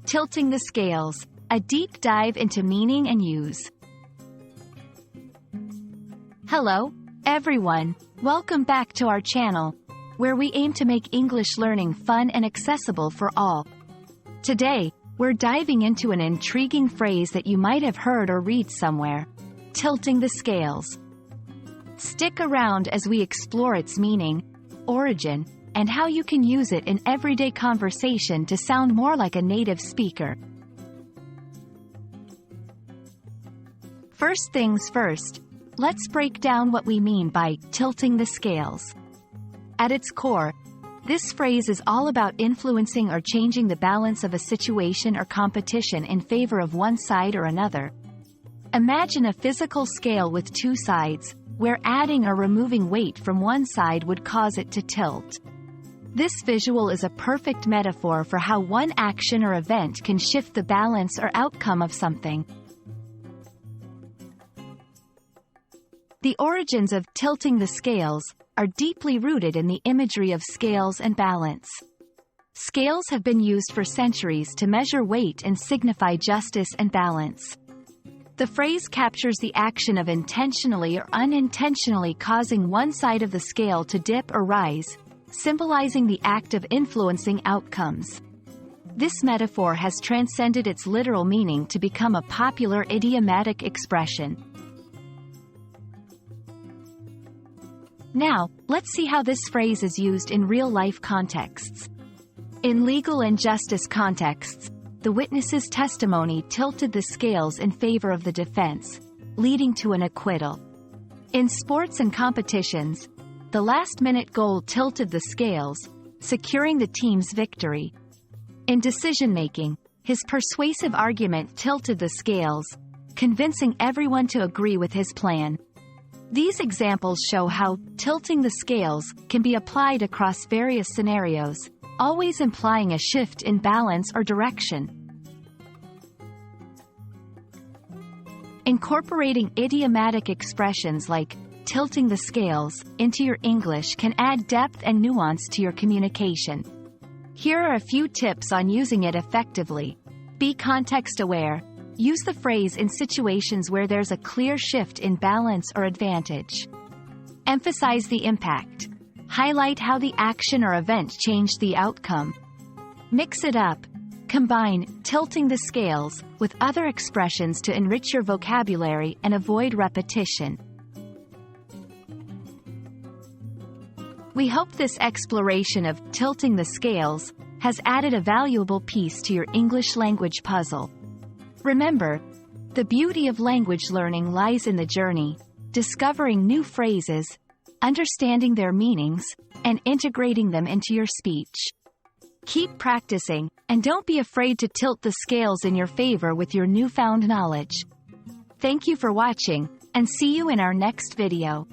Tilting the scales, a deep dive into meaning and use. Hello, everyone. Welcome back to our channel, where we aim to make English learning fun and accessible for all. Today, we're diving into an intriguing phrase that you might have heard or read somewhere: tilting the scales. Stick around as we explore its meaning, origin, and how you can use it in everyday conversation to sound more like a native speaker. First things first, let's break down what we mean by tilting the scales. At its core, this phrase is all about influencing or changing the balance of a situation or competition in favor of one side or another. Imagine a physical scale with two sides, where adding or removing weight from one side would cause it to tilt. This visual is a perfect metaphor for how one action or event can shift the balance or outcome of something. The origins of tilting the scales are deeply rooted in the imagery of scales and balance. Scales have been used for centuries to measure weight and signify justice and balance. The phrase captures the action of intentionally or unintentionally causing one side of the scale to dip or rise, symbolizing the act of influencing outcomes. This metaphor has transcended its literal meaning to become a popular idiomatic expression. Now, let's see how this phrase is used in real-life contexts. In legal and justice contexts, the witness's testimony tilted the scales in favor of the defense, leading to an acquittal. In sports and competitions, the last-minute goal tilted the scales, securing the team's victory. In decision-making, his persuasive argument tilted the scales, convincing everyone to agree with his plan. These examples show how tilting the scales can be applied across various scenarios, always implying a shift in balance or direction. Incorporating idiomatic expressions like tilting the scales into your English can add depth and nuance to your communication. Here are a few tips on using it effectively. Be context-aware. Use the phrase in situations where there's a clear shift in balance or advantage. Emphasize the impact. Highlight how the action or event changed the outcome. Mix it up. Combine tilting the scales with other expressions to enrich your vocabulary and avoid repetition. We hope this exploration of tilting the scales has added a valuable piece to your English language puzzle. Remember, the beauty of language learning lies in the journey, discovering new phrases, understanding their meanings, and integrating them into your speech. Keep practicing, and don't be afraid to tilt the scales in your favor with your newfound knowledge. Thank you for watching, and see you in our next video.